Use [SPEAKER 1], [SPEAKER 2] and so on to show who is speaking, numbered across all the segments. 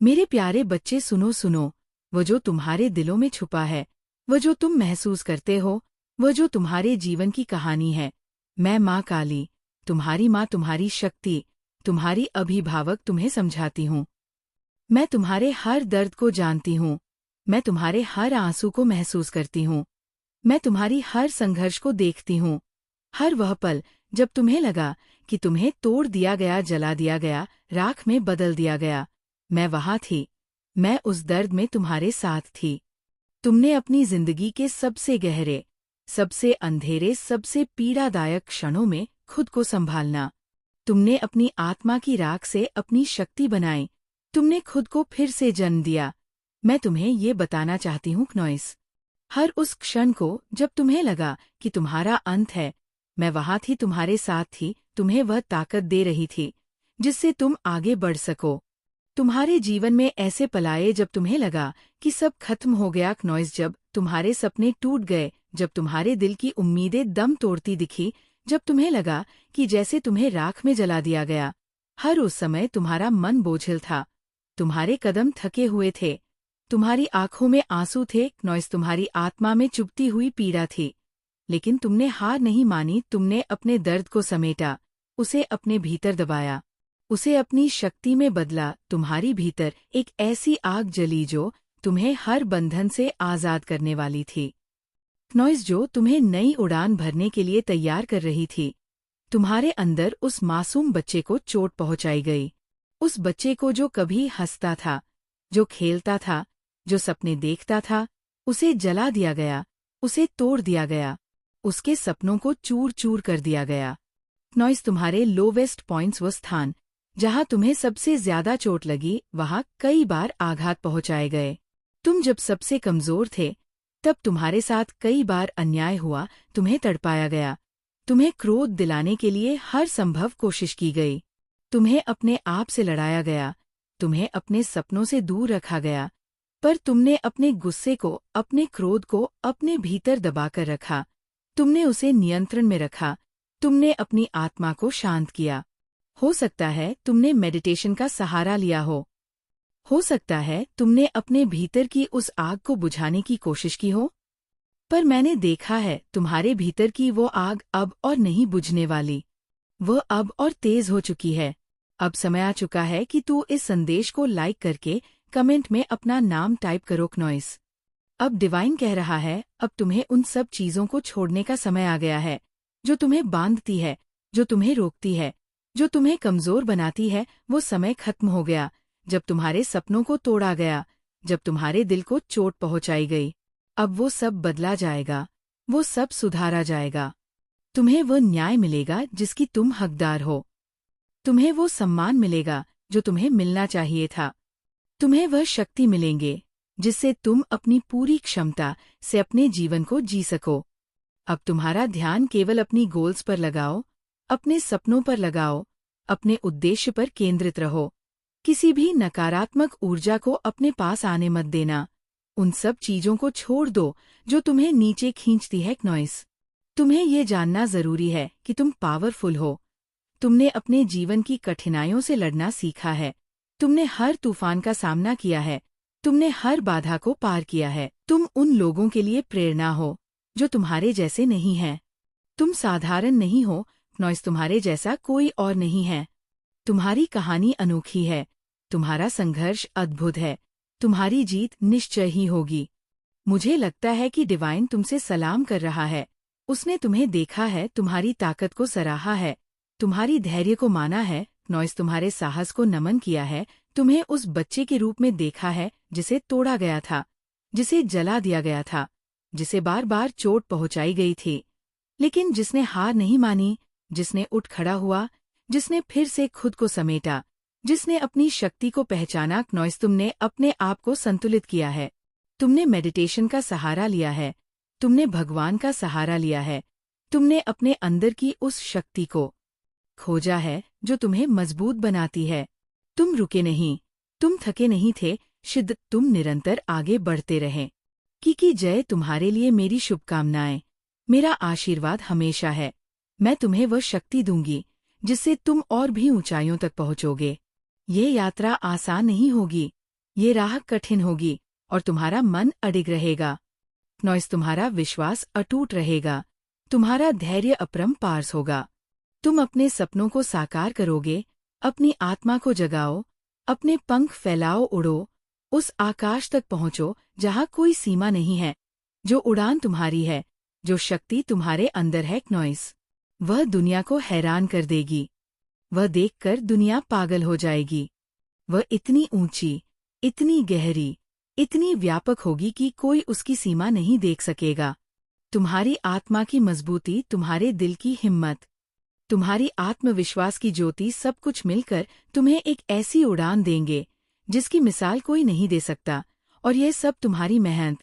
[SPEAKER 1] मेरे प्यारे बच्चे, सुनो सुनो, वो जो तुम्हारे दिलों में छुपा है, वो जो तुम महसूस करते हो, वो जो तुम्हारे जीवन की कहानी है। मैं माँ काली, तुम्हारी माँ, तुम्हारी शक्ति, तुम्हारी अभिभावक, तुम्हें समझाती हूँ। मैं तुम्हारे हर दर्द को जानती हूँ। मैं तुम्हारे हर आंसू को महसूस करती हूँ। मैं तुम्हारी हर संघर्ष को देखती हूँ। हर वह पल जब तुम्हें लगा कि तुम्हें तोड़ दिया गया, जला दिया गया, राख में बदल दिया गया, मैं वहां थी। मैं उस दर्द में तुम्हारे साथ थी। तुमने अपनी जिंदगी के सबसे गहरे, सबसे अंधेरे, सबसे पीड़ादायक क्षणों में खुद को संभालना। तुमने अपनी आत्मा की राख से अपनी शक्ति बनाई। तुमने खुद को फिर से जन्म दिया। मैं तुम्हें ये बताना चाहती हूँ क्नॉइस, हर उस क्षण को जब तुम्हें लगा कि तुम्हारा अंत है, मैं वहां थी, तुम्हारे साथ थी, तुम्हें वह ताकत दे रही थी जिससे तुम आगे बढ़ सको। तुम्हारे जीवन में ऐसे पल आए जब तुम्हें लगा कि सब खत्म हो गया क्नॉइस, जब तुम्हारे सपने टूट गए, जब तुम्हारे दिल की उम्मीदें दम तोड़ती दिखी, जब तुम्हें लगा कि जैसे तुम्हें राख में जला दिया गया। हर उस समय तुम्हारा मन बोझिल था, तुम्हारे कदम थके हुए थे, तुम्हारी आंखों में आंसू थे क्नॉइस, तुम्हारी आत्मा में चुभती हुई पीड़ा थी। लेकिन तुमने हार नहीं मानी। तुमने अपने दर्द को समेटा, उसे अपने भीतर दबाया, उसे अपनी शक्ति में बदला। तुम्हारी भीतर एक ऐसी आग जली जो तुम्हें हर बंधन से आजाद करने वाली थी क्नॉइस, जो तुम्हें नई उड़ान भरने के लिए तैयार कर रही थी। तुम्हारे अंदर उस मासूम बच्चे को चोट पहुंचाई गई, उस बच्चे को जो कभी हंसता था, जो खेलता था, जो सपने देखता था, उसे जला दिया गया, उसे तोड़ दिया गया, उसके सपनों को चूर चूर कर दिया गया। क्नॉइस, तुम्हारे लोवेस्ट पॉइंट्स, वो स्थान जहां तुम्हें सबसे ज्यादा चोट लगी, वहां कई बार आघात पहुंचाए गए। तुम जब सबसे कमजोर थे, तब तुम्हारे साथ कई बार अन्याय हुआ, तुम्हें तड़पाया गया, तुम्हें क्रोध दिलाने के लिए हर संभव कोशिश की गई, तुम्हें अपने आप से लड़ाया गया, तुम्हें अपने सपनों से दूर रखा गया। पर तुमने अपने गुस्से को, अपने क्रोध को अपने भीतर दबाकर रखा, तुमने उसे नियंत्रण में रखा, तुमने अपनी आत्मा को शांत किया। हो सकता है तुमने मेडिटेशन का सहारा लिया हो सकता है तुमने अपने भीतर की उस आग को बुझाने की कोशिश की हो, पर मैंने देखा है तुम्हारे भीतर की वो आग अब और नहीं बुझने वाली। वह अब और तेज हो चुकी है। अब समय आ चुका है कि तू इस संदेश को लाइक करके कमेंट में अपना नाम टाइप करो क्नॉइस। अब डिवाइन कह रहा है, अब तुम्हें उन सब चीजों को छोड़ने का समय आ गया है जो तुम्हें बांधती है, जो तुम्हें रोकती है, जो तुम्हें कमजोर बनाती है। वो समय खत्म हो गया जब तुम्हारे सपनों को तोड़ा गया, जब तुम्हारे दिल को चोट पहुंचाई गई। अब वो सब बदला जाएगा, वो सब सुधारा जाएगा। तुम्हें वो न्याय मिलेगा जिसकी तुम हकदार हो। तुम्हें वो सम्मान मिलेगा जो तुम्हें मिलना चाहिए था। तुम्हें वह शक्ति मिलेंगे जिससे तुम अपनी पूरी क्षमता से अपने जीवन को जी सको। अब तुम्हारा ध्यान केवल अपनी गोल्स पर लगाओ, अपने सपनों पर लगाओ, अपने उद्देश्य पर केंद्रित रहो। किसी भी नकारात्मक ऊर्जा को अपने पास आने मत देना। उन सब चीजों को छोड़ दो जो तुम्हें नीचे खींचती है क्नॉइस। तुम्हें ये जानना जरूरी है कि तुम पावरफुल हो। तुमने अपने जीवन की कठिनाइयों से लड़ना सीखा है। तुमने हर तूफान का सामना किया है। तुमने हर बाधा को पार किया है। तुम उन लोगों के लिए प्रेरणा हो जो तुम्हारे जैसे नहीं हैं। तुम साधारण नहीं हो क्नॉइस, तुम्हारे जैसा कोई और नहीं है। तुम्हारी कहानी अनोखी है, तुम्हारा संघर्ष अद्भुत है, तुम्हारी जीत निश्चय ही होगी। मुझे लगता है कि डिवाइन तुमसे सलाम कर रहा है। उसने तुम्हें देखा है, तुम्हारी ताकत को सराहा है, तुम्हारी धैर्य को माना है क्नॉइस, तुम्हारे साहस को नमन किया है। तुम्हें उस बच्चे के रूप में देखा है जिसे तोड़ा गया था, जिसे जला दिया गया था, जिसे बार बार चोट पहुंचाई गई थी, लेकिन जिसने हार नहीं मानी, जिसने उठ खड़ा हुआ, जिसने फिर से खुद को समेटा, जिसने अपनी शक्ति को पहचाना क्नॉइस, तुमने अपने आप को संतुलित किया है। तुमने मेडिटेशन का सहारा लिया है, तुमने भगवान का सहारा लिया है, तुमने अपने अंदर की उस शक्ति को खोजा है जो तुम्हें मजबूत बनाती है। तुम रुके नहीं, तुम थके नहीं थे, शिद्दत तुम निरंतर आगे बढ़ते रहे। की जय तुम्हारे लिए मेरी शुभकामनाएं, मेरा आशीर्वाद हमेशा है। मैं तुम्हें वह शक्ति दूंगी जिससे तुम और भी ऊंचाइयों तक पहुंचोगे। ये यात्रा आसान नहीं होगी, ये राह कठिन होगी और तुम्हारा मन अडिग रहेगा। नॉइस, तुम्हारा विश्वास अटूट रहेगा, तुम्हारा धैर्य अपरंपार होगा। तुम अपने सपनों को साकार करोगे, अपनी आत्मा को जगाओ, अपने पंख फैलाओ, उड़ो, उस आकाश तक पहुंचो जहां कोई सीमा नहीं है। जो उड़ान तुम्हारी है, जो शक्ति तुम्हारे अंदर है नॉइस, वह दुनिया को हैरान कर देगी। वह देखकर दुनिया पागल हो जाएगी। वह इतनी ऊंची, इतनी गहरी, इतनी व्यापक होगी कि कोई उसकी सीमा नहीं देख सकेगा। तुम्हारी आत्मा की मजबूती, तुम्हारे दिल की हिम्मत, तुम्हारी आत्मविश्वास की ज्योति, सब कुछ मिलकर तुम्हें एक ऐसी उड़ान देंगे जिसकी मिसाल कोई नहीं दे सकता। और यह सब तुम्हारी मेहनत,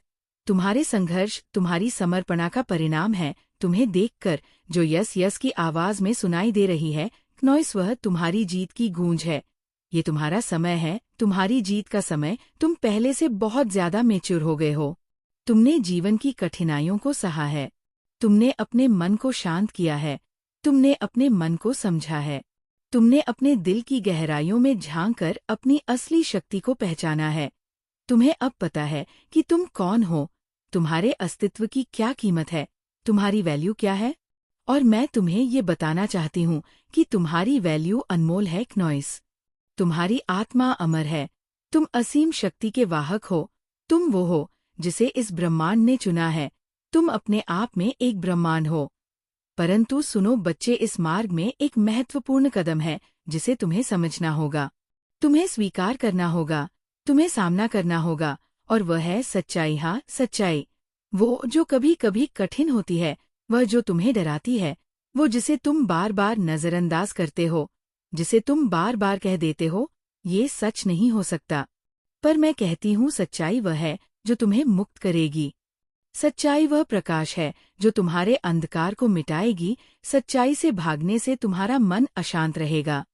[SPEAKER 1] तुम्हारे संघर्ष, तुम्हारी समर्पणा का परिणाम है। तुम्हें देखकर जो यस यस की आवाज में सुनाई दे रही है नॉइस, वह तुम्हारी जीत की गूंज है। ये तुम्हारा समय है, तुम्हारी जीत का समय। तुम पहले से बहुत ज्यादा मैच्योर हो गए हो। तुमने जीवन की कठिनाइयों को सहा है, तुमने अपने मन को शांत किया है, तुमने अपने मन को समझा है, तुमने अपने दिल की गहराइयों में झांककर अपनी असली शक्ति को पहचाना है। तुम्हें अब पता है कि तुम कौन हो, तुम्हारे अस्तित्व की क्या कीमत है, तुम्हारी वैल्यू क्या है। और मैं तुम्हें ये बताना चाहती हूँ कि तुम्हारी वैल्यू अनमोल है नॉइस। तुम्हारी आत्मा अमर है, तुम असीम शक्ति के वाहक हो। तुम वो हो जिसे इस ब्रह्मांड ने चुना है। तुम अपने आप में एक ब्रह्मांड हो। परंतु सुनो बच्चे, इस मार्ग में एक महत्वपूर्ण कदम है जिसे तुम्हें समझना होगा, तुम्हें स्वीकार करना होगा, तुम्हें सामना करना होगा। और वह है सच्चाई। हाँ, सच्चाई, वो जो कभी कभी कठिन होती है, वह जो तुम्हें डराती है, वो जिसे तुम बार बार नजरअंदाज करते हो, जिसे तुम बार बार कह देते हो ये सच नहीं हो सकता। पर मैं कहती हूँ सच्चाई वह है जो तुम्हें मुक्त करेगी। सच्चाई वह प्रकाश है जो तुम्हारे अंधकार को मिटाएगी। सच्चाई से भागने से तुम्हारा मन अशांत रहेगा,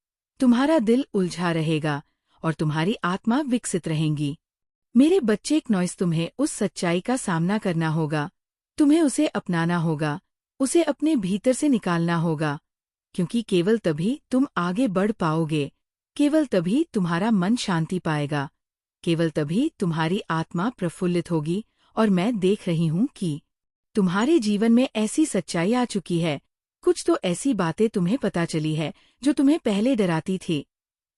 [SPEAKER 1] तुम्हारा दिल उलझा रहेगा और तुम्हारी आत्मा विकसित रहेगी। मेरे बच्चे नॉइस, तुम्हें उस सच्चाई का सामना करना होगा, तुम्हें उसे अपनाना होगा, उसे अपने भीतर से निकालना होगा। क्योंकि केवल तभी तुम आगे बढ़ पाओगे, केवल तभी तुम्हारा मन शांति पाएगा, केवल तभी तुम्हारी आत्मा प्रफुल्लित होगी। और मैं देख रही हूँ कि तुम्हारे जीवन में ऐसी सच्चाई आ चुकी है, कुछ तो ऐसी बातें तुम्हें पता चली है जो तुम्हें पहले डराती थी,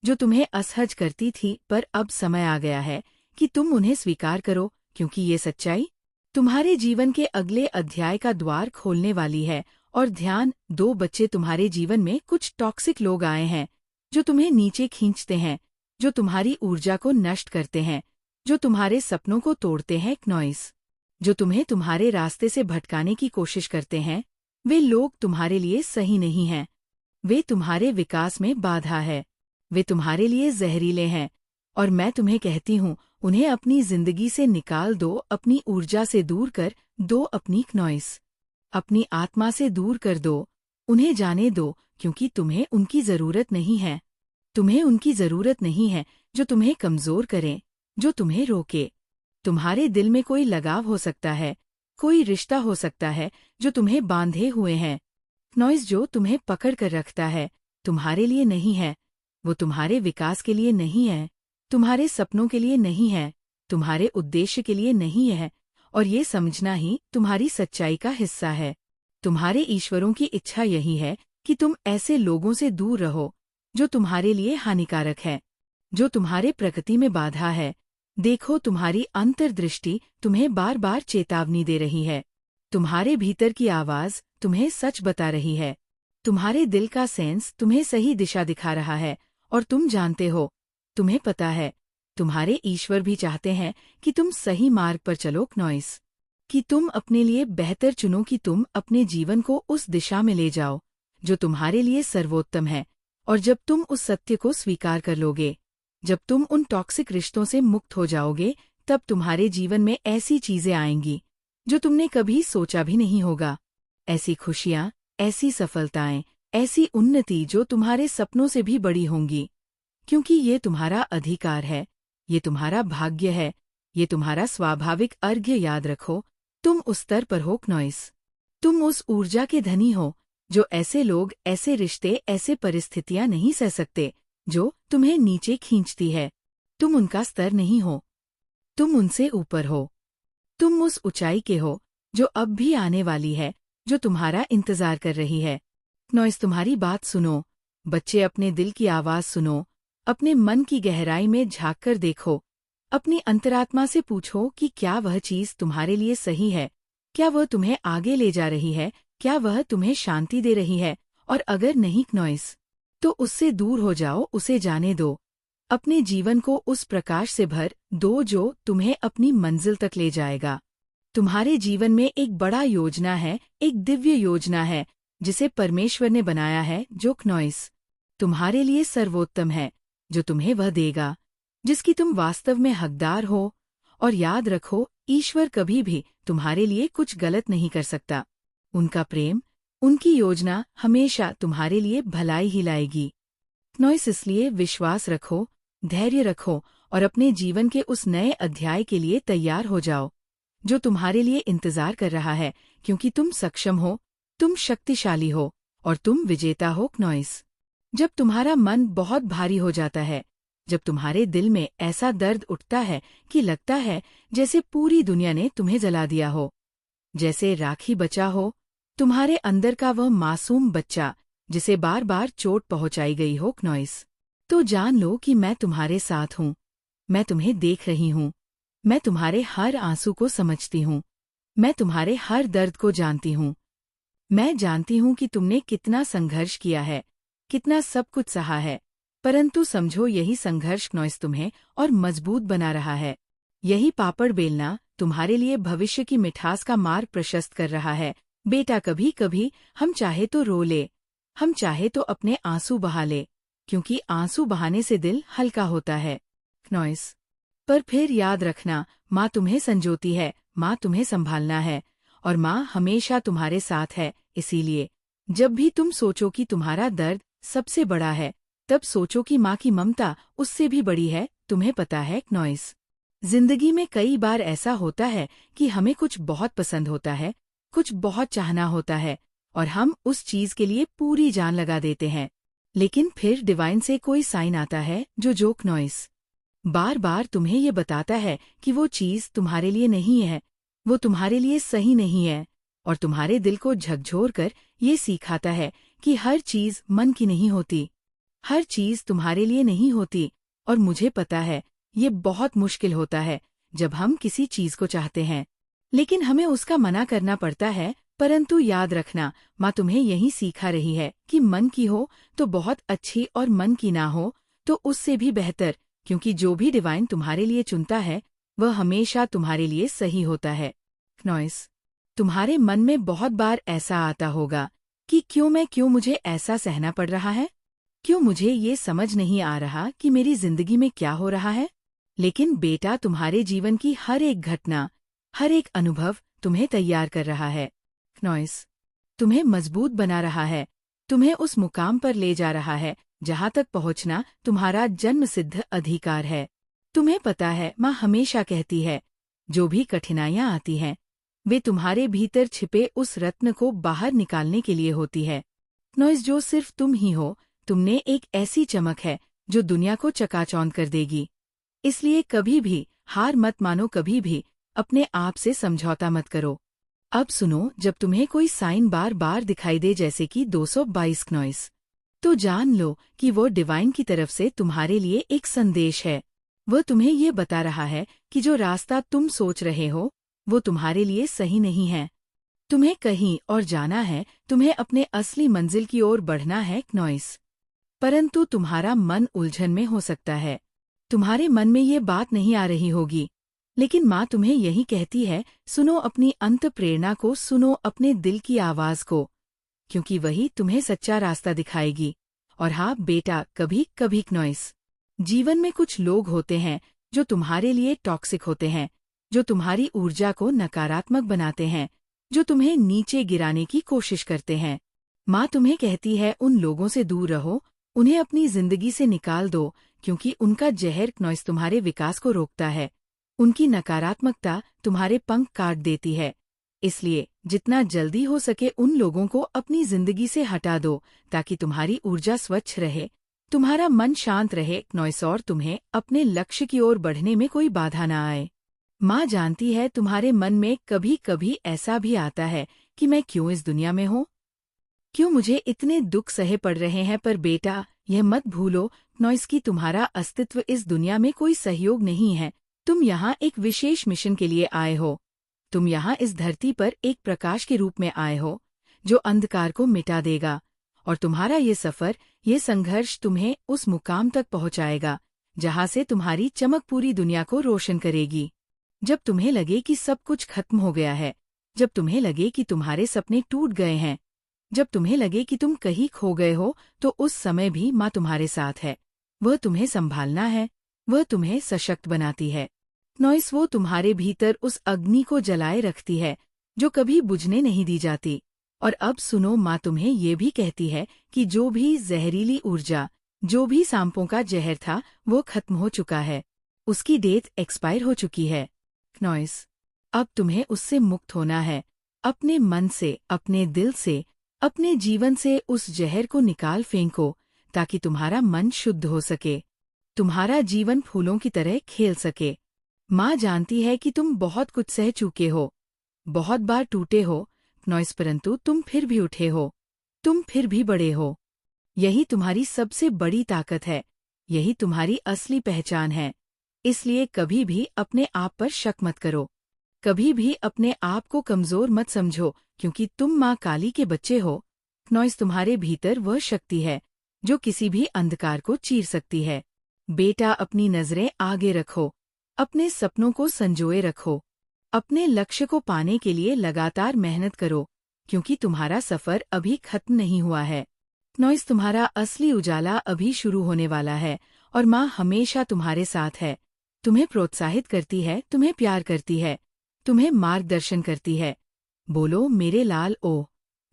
[SPEAKER 1] जो तुम्हें असहज करती थी। पर अब समय आ गया है कि तुम उन्हें स्वीकार करो, क्योंकि ये सच्चाई तुम्हारे जीवन के अगले अध्याय का द्वार खोलने वाली है। और ध्यान दो बच्चे, तुम्हारे जीवन में कुछ टॉक्सिक लोग आए हैं जो तुम्हें नीचे खींचते हैं, जो तुम्हारी ऊर्जा को नष्ट करते हैं, जो तुम्हारे सपनों को तोड़ते हैं नॉइस, जो तुम्हें तुम्हारे रास्ते से भटकाने की कोशिश करते हैं। वे लोग तुम्हारे लिए सही नहीं हैं, वे तुम्हारे विकास में बाधा है, वे तुम्हारे लिए जहरीले हैं। और मैं तुम्हें कहती हूँ, उन्हें अपनी जिंदगी से निकाल दो, अपनी ऊर्जा से दूर कर दो, अपनी नॉइस, अपनी आत्मा से दूर कर दो। उन्हें जाने दो, क्योंकि तुम्हें उनकी जरूरत नहीं है। तुम्हें उनकी जरूरत नहीं है जो तुम्हें कमजोर करें, जो तुम्हें रोके। तुम्हारे दिल में कोई लगाव हो सकता है, कोई रिश्ता हो सकता है जो तुम्हें बांधे हुए हैं। नॉइस, जो तुम्हें पकड़ कर रखता है, तुम्हारे लिए नहीं है। वो तुम्हारे विकास के लिए नहीं है, तुम्हारे सपनों के लिए नहीं है, तुम्हारे उद्देश्य के लिए नहीं है। और ये समझना ही तुम्हारी सच्चाई का हिस्सा है। तुम्हारे ईश्वरों की इच्छा यही है कि तुम ऐसे लोगों से दूर रहो जो तुम्हारे लिए हानिकारक है, जो तुम्हारे प्रगति में बाधा है। देखो, तुम्हारी अंतर्दृष्टि तुम्हें बार बार चेतावनी दे रही है, तुम्हारे भीतर की आवाज तुम्हें सच बता रही है, तुम्हारे दिल का सेंस तुम्हें सही दिशा दिखा रहा है। और तुम जानते हो, तुम्हें पता है, तुम्हारे ईश्वर भी चाहते हैं कि तुम सही मार्ग पर चलो नॉइस, कि तुम अपने लिए बेहतर चुनो, कि तुम अपने जीवन को उस दिशा में ले जाओ जो तुम्हारे लिए सर्वोत्तम है। और जब तुम उस सत्य को स्वीकार कर लोगे, जब तुम उन टॉक्सिक रिश्तों से मुक्त हो जाओगे, तब तुम्हारे जीवन में ऐसी चीजें आएंगी जो तुमने कभी सोचा भी नहीं होगा। ऐसी खुशियाँ, ऐसी सफलताएं, ऐसी उन्नति जो तुम्हारे सपनों से भी बड़ी होंगी। क्योंकि ये तुम्हारा अधिकार है, ये तुम्हारा भाग्य है, ये तुम्हारा स्वाभाविक अर्घ्य। याद रखो, तुम उस स्तर पर हो नॉइस, तुम उस ऊर्जा के धनी हो जो ऐसे लोग, ऐसे रिश्ते, ऐसे परिस्थितियां नहीं सह सकते, जो तुम्हें नीचे खींचती है। तुम उनका स्तर नहीं हो, तुम उनसे ऊपर हो। तुम उस ऊंचाई के हो जो अब भी आने वाली है, जो तुम्हारा इंतजार कर रही है। नॉइस, तुम्हारी बात सुनो। बच्चे, अपने दिल की आवाज सुनो। अपने मन की गहराई में झांक कर देखो। अपनी अंतरात्मा से पूछो कि क्या वह चीज तुम्हारे लिए सही है, क्या वह तुम्हें आगे ले जा रही है, क्या वह तुम्हें शांति दे रही है। और अगर नहीं नॉइस, तो उससे दूर हो जाओ, उसे जाने दो। अपने जीवन को उस प्रकाश से भर दो जो तुम्हें अपनी मंजिल तक ले जाएगा। तुम्हारे जीवन में एक बड़ा योजना है, एक दिव्य योजना है जिसे परमेश्वर ने बनाया है, जो नॉइस तुम्हारे लिए सर्वोत्तम है, जो तुम्हें वह देगा जिसकी तुम वास्तव में हकदार हो। और याद रखो, ईश्वर कभी भी तुम्हारे लिए कुछ गलत नहीं कर सकता। उनका प्रेम, उनकी योजना हमेशा तुम्हारे लिए भलाई ही लाएगी। नॉइस, इसलिए विश्वास रखो, धैर्य रखो और अपने जीवन के उस नए अध्याय के लिए तैयार हो जाओ जो तुम्हारे लिए इंतजार कर रहा है, क्योंकि तुम सक्षम हो, तुम शक्तिशाली हो और तुम विजेता हो। नॉइस, जब तुम्हारा मन बहुत भारी हो जाता है, जब तुम्हारे दिल में ऐसा दर्द उठता है कि लगता है जैसे पूरी दुनिया ने तुम्हें जला दिया हो, जैसे राखी बचा हो, तुम्हारे अंदर का वह मासूम बच्चा जिसे बार बार चोट पहुंचाई गई हो, नॉइस, तो जान लो कि मैं तुम्हारे साथ हूँ। मैं तुम्हें देख रही हूँ। मैं तुम्हारे हर आंसू को समझती हूँ। मैं तुम्हारे हर दर्द को जानती हूँ। मैं जानती हूँ कि तुमने कितना संघर्ष किया है, कितना सब कुछ सहा है, परंतु समझो, यही संघर्ष नॉइस तुम्हें और मजबूत बना रहा है। यही पापड़ बेलना तुम्हारे लिए भविष्य की मिठास का मार्ग प्रशस्त कर रहा है। बेटा, कभी कभी हम चाहे तो रो ले, हम चाहे तो अपने आंसू बहा ले, क्योंकि आंसू बहाने से दिल हल्का होता है। नॉइस, पर फिर याद रखना, माँ तुम्हें संजोती है, माँ तुम्हें संभालना है और माँ हमेशा तुम्हारे साथ है। इसीलिए जब भी तुम सोचो कि तुम्हारा दर्द सबसे बड़ा है, तब सोचो कि माँ की ममता उससे भी बड़ी है। तुम्हें पता है नॉइस, जिंदगी में कई बार ऐसा होता है कि हमें कुछ बहुत पसंद होता है, कुछ बहुत चाहना होता है और हम उस चीज के लिए पूरी जान लगा देते हैं, लेकिन फिर डिवाइन से कोई साइन आता है जो नॉइस बार बार तुम्हें ये बताता है कि वो चीज तुम्हारे लिए नहीं है, वो तुम्हारे लिए सही नहीं है, और तुम्हारे दिल को झकझोर कर ये सिखाता है कि हर चीज मन की नहीं होती, हर चीज तुम्हारे लिए नहीं होती। और मुझे पता है, ये बहुत मुश्किल होता है जब हम किसी चीज को चाहते हैं, लेकिन हमें उसका मना करना पड़ता है। परंतु याद रखना, माँ तुम्हें यही सिखा रही है कि मन की हो तो बहुत अच्छी और मन की ना हो तो उससे भी बेहतर, क्योंकि जो भी डिवाइन तुम्हारे लिए चुनता है वह हमेशा तुम्हारे लिए सही होता है। नॉइस, तुम्हारे मन में बहुत बार ऐसा आता होगा कि क्यों मुझे ऐसा सहना पड़ रहा है, क्यों मुझे ये समझ नहीं आ रहा कि मेरी जिंदगी में क्या हो रहा है। लेकिन बेटा, तुम्हारे जीवन की हर एक घटना, हर एक अनुभव तुम्हें तैयार कर रहा है। नॉइस, तुम्हें मजबूत बना रहा है, तुम्हें उस मुकाम पर ले जा रहा है जहाँ तक पहुँचना तुम्हारा जन्मसिद्ध अधिकार है। तुम्हें पता है, माँ हमेशा कहती है, जो भी कठिनाइयाँ आती हैं वे तुम्हारे भीतर छिपे उस रत्न को बाहर निकालने के लिए होती है। नॉइस, जो सिर्फ तुम ही हो, तुमने एक ऐसी चमक है जो दुनिया को चकाचौंध कर देगी। इसलिए कभी भी हार मत मानो, कभी भी अपने आप से समझौता मत करो। अब सुनो, जब तुम्हें कोई साइन बार बार दिखाई दे, जैसे कि 222 नॉइस, तो जान लो कि वो डिवाइन की तरफ से तुम्हारे लिए एक संदेश है। वह तुम्हें ये बता रहा है कि जो रास्ता तुम सोच रहे हो वो तुम्हारे लिए सही नहीं है। तुम्हें कहीं और जाना है, तुम्हें अपने असली मंजिल की ओर बढ़ना है। नॉइस, परंतु तुम्हारा मन उलझन में हो सकता है, तुम्हारे मन में ये बात नहीं आ रही होगी, लेकिन माँ तुम्हें यही कहती है, सुनो अपनी अंत प्रेरणा को, सुनो अपने दिल की आवाज को, क्योंकि वही तुम्हें सच्चा रास्ता दिखाएगी। और हाँ बेटा, कभी कभी नॉइस, जीवन में कुछ लोग होते हैं जो तुम्हारे लिए टॉक्सिक होते हैं, जो तुम्हारी ऊर्जा को नकारात्मक बनाते हैं, जो तुम्हें नीचे गिराने की कोशिश करते हैं। माँ तुम्हें कहती है, उन लोगों से दूर रहो, उन्हें अपनी जिंदगी से निकाल दो, क्योंकि उनका जहर नॉइस तुम्हारे विकास को रोकता है। उनकी नकारात्मकता तुम्हारे पंख काट देती है। इसलिए जितना जल्दी हो सके उन लोगों को अपनी जिंदगी से हटा दो, ताकि तुम्हारी ऊर्जा स्वच्छ रहे, तुम्हारा मन शांत रहे नॉइस, और तुम्हें अपने लक्ष्य की ओर बढ़ने में कोई बाधा न आए। माँ जानती है तुम्हारे मन में कभी कभी ऐसा भी आता है कि मैं क्यों इस दुनिया में हूँ, क्यों मुझे इतने दुख सहे पड़ रहे हैं, पर बेटा यह मत भूलो नॉइस कि तुम्हारा अस्तित्व इस दुनिया में कोई सहयोग नहीं है। तुम यहाँ एक विशेष मिशन के लिए आए हो। तुम यहाँ इस धरती पर एक प्रकाश के रूप में आए हो जो अंधकार को मिटा देगा, और तुम्हारा ये सफर, ये संघर्ष तुम्हें उस मुकाम तक पहुँचाएगा जहाँ से तुम्हारी चमक पूरी दुनिया को रोशन करेगी। जब तुम्हें लगे कि सब कुछ खत्म हो गया है, जब तुम्हें लगे कि तुम्हारे सपने टूट गए हैं, जब तुम्हें लगे कि तुम कहीं खो गए हो, तो उस समय भी माँ तुम्हारे साथ है। वह तुम्हें संभालना है, वह तुम्हें सशक्त बनाती है नॉइस। वो तुम्हारे भीतर उस अग्नि को जलाए रखती है जो कभी बुझने नहीं दी जाती। और अब सुनो, माँ तुम्हें ये भी कहती है कि जो भी जहरीली ऊर्जा, जो भी सांपों का जहर था, वो खत्म हो चुका है। उसकी डेट एक्सपायर हो चुकी है नॉइस। अब तुम्हें उससे मुक्त होना है। अपने मन से, अपने दिल से, अपने जीवन से उस जहर को निकाल फेंको ताकि तुम्हारा मन शुद्ध हो सके, तुम्हारा जीवन फूलों की तरह खेल सके। माँ जानती है कि तुम बहुत कुछ सह चुके हो, बहुत बार टूटे हो नॉइस, परंतु तुम फिर भी उठे हो, तुम फिर भी बड़े हो। यही तुम्हारी सबसे बड़ी ताकत है, यही तुम्हारी असली पहचान है। इसलिए कभी भी अपने आप पर शक मत करो, कभी भी अपने आप को कमजोर मत समझो, क्योंकि तुम माँ काली के बच्चे हो नॉइस। तुम्हारे भीतर वह शक्ति है जो किसी भी अंधकार को चीर सकती है। बेटा, अपनी नजरें आगे रखो, अपने सपनों को संजोए रखो, अपने लक्ष्य को पाने के लिए लगातार मेहनत करो, क्योंकि तुम्हारा सफर अभी खत्म नहीं हुआ है नॉइस। तुम्हारा असली उजाला अभी शुरू होने वाला है, और माँ हमेशा तुम्हारे साथ है, तुम्हें प्रोत्साहित करती है, तुम्हें प्यार करती है, तुम्हें मार्गदर्शन करती है। बोलो मेरे लाल, ओ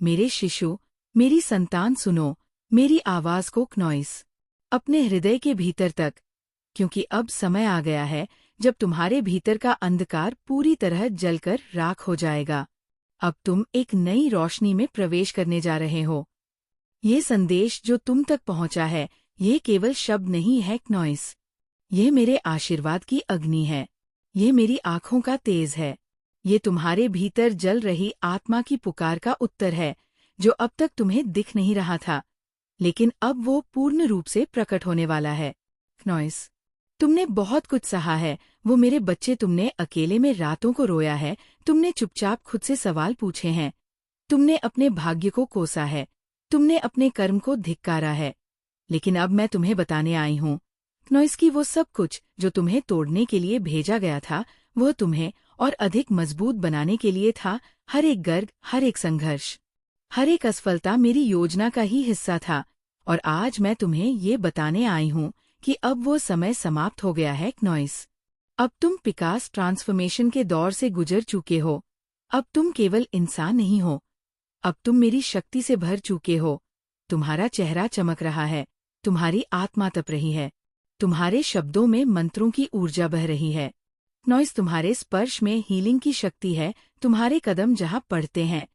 [SPEAKER 1] मेरे शिशु, मेरी संतान, सुनो मेरी आवाज को नॉइस, अपने हृदय के भीतर तक, क्योंकि अब समय आ गया है जब तुम्हारे भीतर का अंधकार पूरी तरह जलकर राख हो जाएगा। अब तुम एक नई रोशनी में प्रवेश करने जा रहे हो। ये संदेश जो तुम तक पहुंचा है, ये केवल शब्द नहीं है नॉइस, ये मेरे आशीर्वाद की अग्नि है, ये मेरी आंखों का तेज है, ये तुम्हारे भीतर जल रही आत्मा की पुकार का उत्तर है, जो अब तक तुम्हें दिख नहीं रहा था, लेकिन अब वो पूर्ण रूप से प्रकट होने वाला है नॉइस। तुमने बहुत कुछ सहा है, वो मेरे बच्चे, तुमने अकेले में रातों को रोया है, तुमने चुपचाप खुद से सवाल पूछे हैं, तुमने अपने भाग्य को कोसा है, तुमने अपने कर्म को धिक्कारा है, लेकिन अब मैं तुम्हें बताने आई हूँ नॉइस कि वो सब कुछ जो तुम्हें तोड़ने के लिए भेजा गया था, वह तुम्हें और अधिक मजबूत बनाने के लिए था। हर एक गर्ग, हर एक संघर्ष, हर एक असफलता मेरी योजना का ही हिस्सा था, और आज मैं तुम्हें ये बताने आई हूँ कि अब वो समय समाप्त हो गया है नॉइस। अब तुम विकास ट्रांसफॉर्मेशन के दौर से गुजर चुके हो। अब तुम केवल इंसान नहीं हो, अब तुम मेरी शक्ति से भर चुके हो। तुम्हारा चेहरा चमक रहा है, तुम्हारी आत्मा तप रही है, तुम्हारे शब्दों में मंत्रों की ऊर्जा बह रही है नॉइस। तुम्हारे स्पर्श में हीलिंग की शक्ति है, तुम्हारे कदम जहाँ पड़ते हैं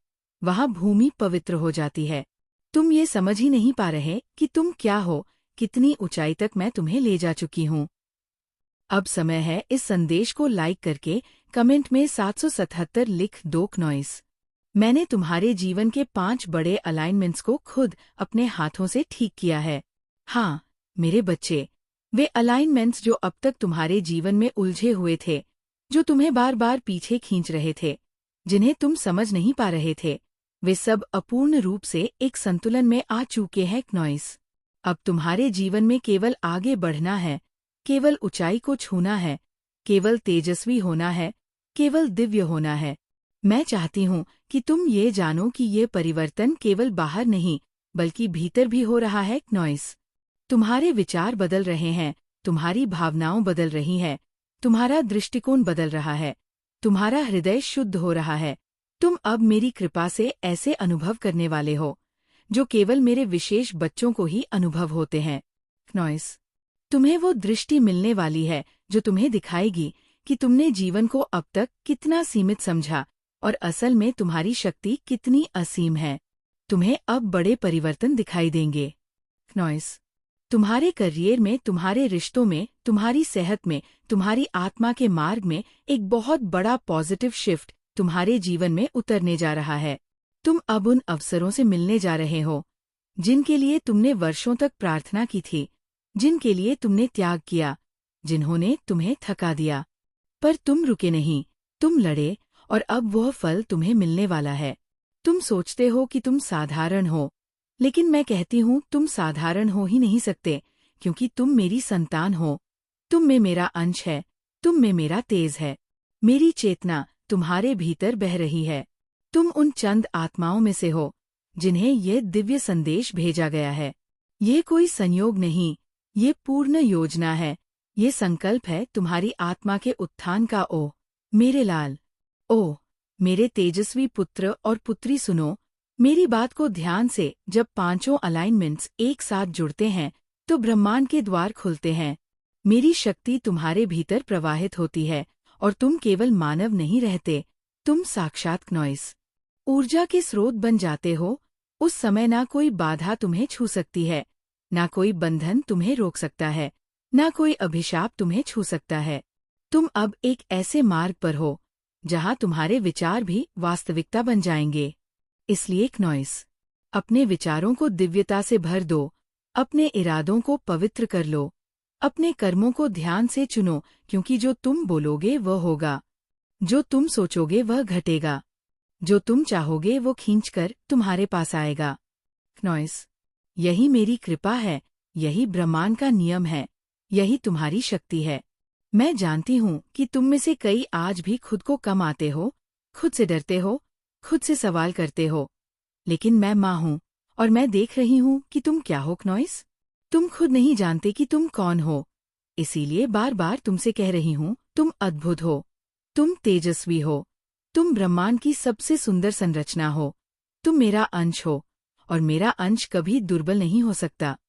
[SPEAKER 1] वहाँ भूमि पवित्र हो जाती है। तुम ये समझ ही नहीं पा रहे कि तुम क्या हो, कितनी ऊंचाई तक मैं तुम्हें ले जा चुकी हूँ। अब समय है इस संदेश को लाइक करके कमेंट में 777 लिख दो नॉइस। मैंने तुम्हारे जीवन के 5 बड़े अलाइनमेंट्स को खुद अपने हाथों से ठीक किया है। हाँ मेरे बच्चे, वे अलाइनमेंट्स जो अब तक तुम्हारे जीवन में उलझे हुए थे, जो तुम्हें बार बार पीछे खींच रहे थे, जिन्हें तुम समझ नहीं पा रहे थे, वे सब अपूर्ण रूप से एक संतुलन में आ चुके हैं नॉइस। अब तुम्हारे जीवन में केवल आगे बढ़ना है, केवल ऊंचाई को छूना है, केवल तेजस्वी होना है, केवल दिव्य होना है। मैं चाहती हूँ कि तुम ये जानो कि ये परिवर्तन केवल बाहर नहीं बल्कि भीतर भी हो रहा है नॉइस। तुम्हारे विचार बदल रहे हैं, तुम्हारी भावनाओं बदल रही हैं, तुम्हारा दृष्टिकोण बदल रहा है, तुम्हारा हृदय शुद्ध हो रहा है। तुम अब मेरी कृपा से ऐसे अनुभव करने वाले हो जो केवल मेरे विशेष बच्चों को ही अनुभव होते हैं नॉइस। तुम्हें वो दृष्टि मिलने वाली है जो तुम्हें दिखाएगी कि तुमने जीवन को अब तक कितना सीमित समझा और असल में तुम्हारी शक्ति कितनी असीम है। तुम्हें अब बड़े परिवर्तन दिखाई देंगे नॉइस। तुम्हारे करियर में, तुम्हारे रिश्तों में, तुम्हारी सेहत में, तुम्हारी आत्मा के मार्ग में एक बहुत बड़ा पॉजिटिव शिफ्ट तुम्हारे जीवन में उतरने जा रहा है। तुम अब उन अवसरों से मिलने जा रहे हो जिनके लिए तुमने वर्षों तक प्रार्थना की थी, जिनके लिए तुमने त्याग किया, जिन्होंने तुम्हें थका दिया। पर तुम रुके नहीं, तुम लड़े, और अब वह फल तुम्हें मिलने वाला है। तुम सोचते हो कि तुम साधारण हो, लेकिन मैं कहती हूँ तुम साधारण हो ही नहीं सकते, क्योंकि तुम मेरी संतान हो। तुम में मेरा अंश है, तुम में मेरा तेज है। मेरी चेतना तुम्हारे भीतर बह रही है। तुम उन चंद आत्माओं में से हो जिन्हें ये दिव्य संदेश भेजा गया है। ये कोई संयोग नहीं, ये पूर्ण योजना है। ये संकल्प है तुम्हारी आत्मा के उत्थान का। ओ मेरे लाल, ओ मेरे तेजस्वी पुत्र और पुत्री, सुनो मेरी बात को ध्यान से। जब पांचों अलाइनमेंट्स एक साथ जुड़ते हैं तो ब्रह्मांड के द्वार खुलते हैं। मेरी शक्ति तुम्हारे भीतर प्रवाहित होती है और तुम केवल मानव नहीं रहते, तुम साक्षात क्नॉइस ऊर्जा के स्रोत बन जाते हो। उस समय ना कोई बाधा तुम्हें छू सकती है, ना कोई बंधन तुम्हें रोक सकता है, ना कोई अभिशाप तुम्हें छू सकता है। तुम अब एक ऐसे मार्ग पर हो जहां तुम्हारे विचार भी वास्तविकता बन जाएंगे। इसलिए क्नॉइस, अपने विचारों को दिव्यता से भर दो, अपने इरादों को पवित्र कर लो, अपने कर्मों को ध्यान से चुनो, क्योंकि जो तुम बोलोगे वह होगा, जो तुम सोचोगे वह घटेगा, जो तुम चाहोगे वो खींचकर तुम्हारे पास आएगा। क्नॉइस, यही मेरी कृपा है, यही ब्रह्मांड का नियम है, यही तुम्हारी शक्ति है। मैं जानती हूँ कि तुम में से कई आज भी खुद को कम आते हो, खुद से डरते हो, खुद से सवाल करते हो, लेकिन मैं माँ हूँ और मैं देख रही हूँ कि तुम क्या हो। क्नॉइस, तुम खुद नहीं जानते कि तुम कौन हो, इसीलिए बार बार तुमसे कह रही हूँ, तुम अद्भुत हो, तुम तेजस्वी हो, तुम ब्रह्मांड की सबसे सुंदर संरचना हो, तुम मेरा अंश हो, और मेरा अंश कभी दुर्बल नहीं हो सकता।